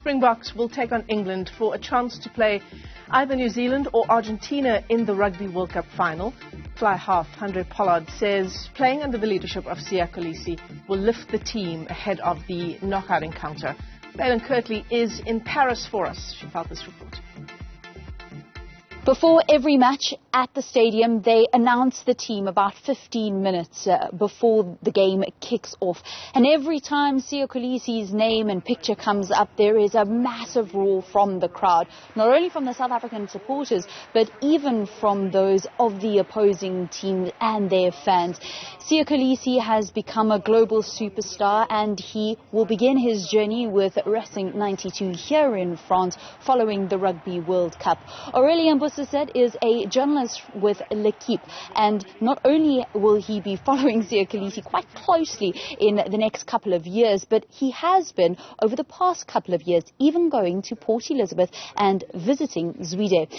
Springboks will take on England for a chance to play either New Zealand or Argentina in the Rugby World Cup final. Fly half Handre Pollard says playing under the leadership of Siya Kolisi will lift the team ahead of the knockout encounter. Vaylen Kirtley is in Paris for us. She filed this report. Before every match at the stadium, they announce the team about 15 minutes before the game kicks off. And every time Siya Kolisi's name and picture comes up, there is a massive roar from the crowd. Not only from the South African supporters, but even from those of the opposing team and their fans. Siya Kolisi has become a global superstar, and he will begin his journey with Racing 92 here in France following the Rugby World Cup. Aurélien Busset is a journalist with L'Equipe, and not only will he be following Siya Kolisi quite closely in the next couple of years, but he has been over the past couple of years even going to Port Elizabeth and visiting Zwide.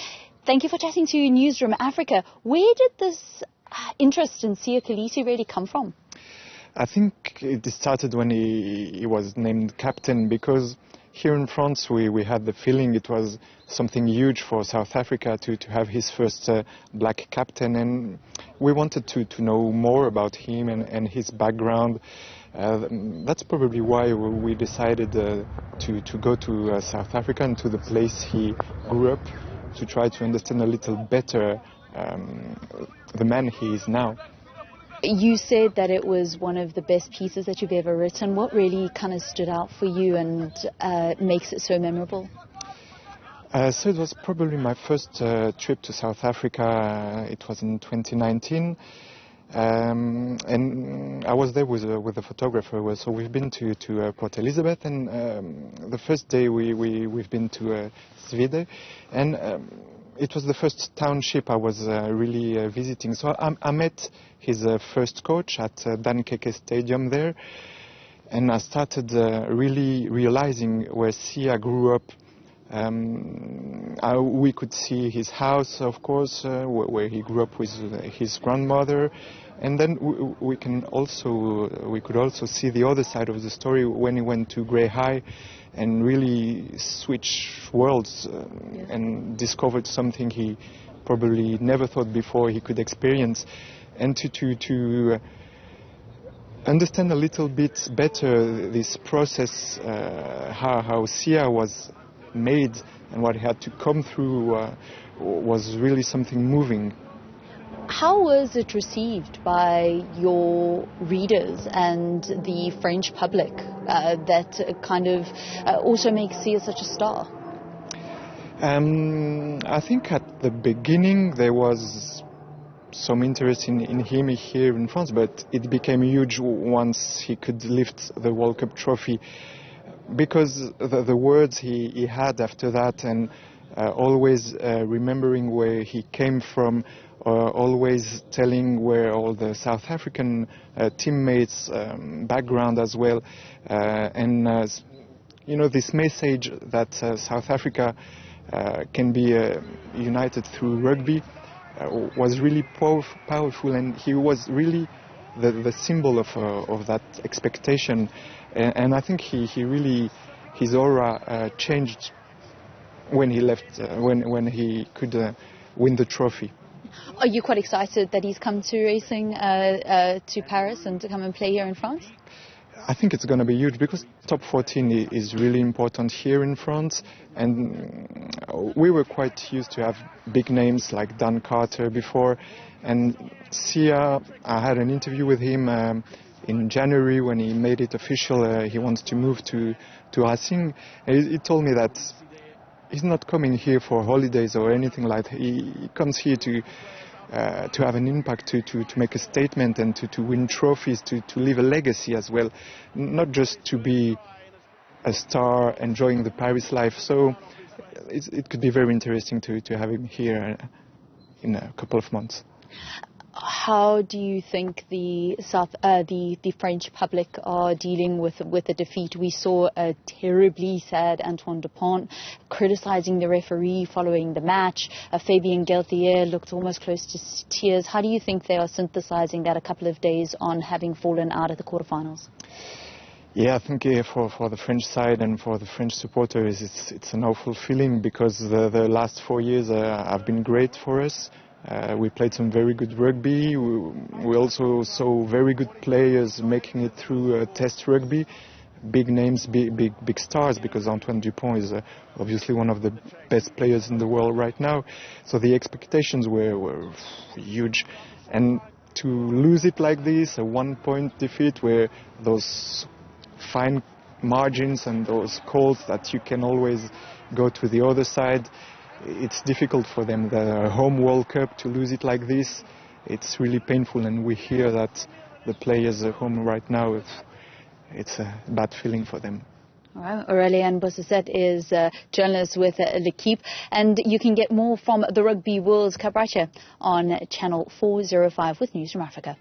Thank you for chatting to Newzroom Afrika. Where did this interest in Siya Kolisi really come from? I think it started when he was named captain, because here in France we had the feeling it was something huge for South Africa to have his first black captain, and we wanted to know more about him and his background. That's probably why we decided to go to South Africa and to the place he grew up, to try to understand a little better the man he is now. You said that it was one of the best pieces that you've ever written. What really kind of stood out for you and makes it so memorable? So it was probably my first trip to South Africa. It was in 2019. And I was there with a photographer. So we've been to Port Elizabeth, and the first day we've been to Zwide, and it was the first township I was really visiting. So I met his first coach at Dankeke Stadium there, and I started really realizing where Siya grew up. We could see his house, of course, where he grew up with his grandmother, and then we could also see the other side of the story when he went to Grey High and really switched worlds and discovered something he probably never thought before he could experience. And to understand a little bit better this process, how Siya was made and what he had to come through, was really something moving. How was it received by your readers and the French public that kind of also makes Siya such a star? I think at the beginning there was some interest in him here in France, but it became huge once he could lift the World Cup trophy, because the words he had after that, and always remembering where he came from, always telling where all the South African teammates' background as well, and this message that South Africa can be united through rugby was really powerful, and he was really the symbol of that expectation, and I think he really, his aura changed when he left, when he could win the trophy. Are you quite excited that he's come to racing to Paris and to come and play here in France? I think it's going to be huge, because top 14 is really important here in France, and we were quite used to have big names like Dan Carter before, and Siya, I had an interview with him in January when he made it official. He wants to move to Racing. He told me that he's not coming here for holidays or anything like that. He comes here to have an impact, to make a statement, and to win trophies, to leave a legacy as well, not just to be a star enjoying the Paris life. So it could be very interesting to have him here in a couple of months. How do you think the French public are dealing with the defeat? We saw a terribly sad Antoine Dupont criticizing the referee following the match. Fabien Galthier looked almost close to tears. How do you think they are synthesizing that a couple of days on having fallen out of the quarterfinals? Yeah, I think for the French side and for the French supporters, it's an awful feeling, because the last 4 years have been great for us. We played some very good rugby. We also saw very good players making it through test rugby. Big names, big stars, because Antoine Dupont is obviously one of the best players in the world right now. So the expectations were huge. And to lose it like this, a 1-point defeat, where those fine margins and those calls that you can always go to the other side, it's difficult for them. The home World Cup, to lose it like this, it's really painful, and we hear that the players at home right now, it's a bad feeling for them. All right. Aurélien Bossisset is a journalist with L'Équipe, and you can get more from the Rugby World Cup right here on Channel 405 with Newzroom Afrika.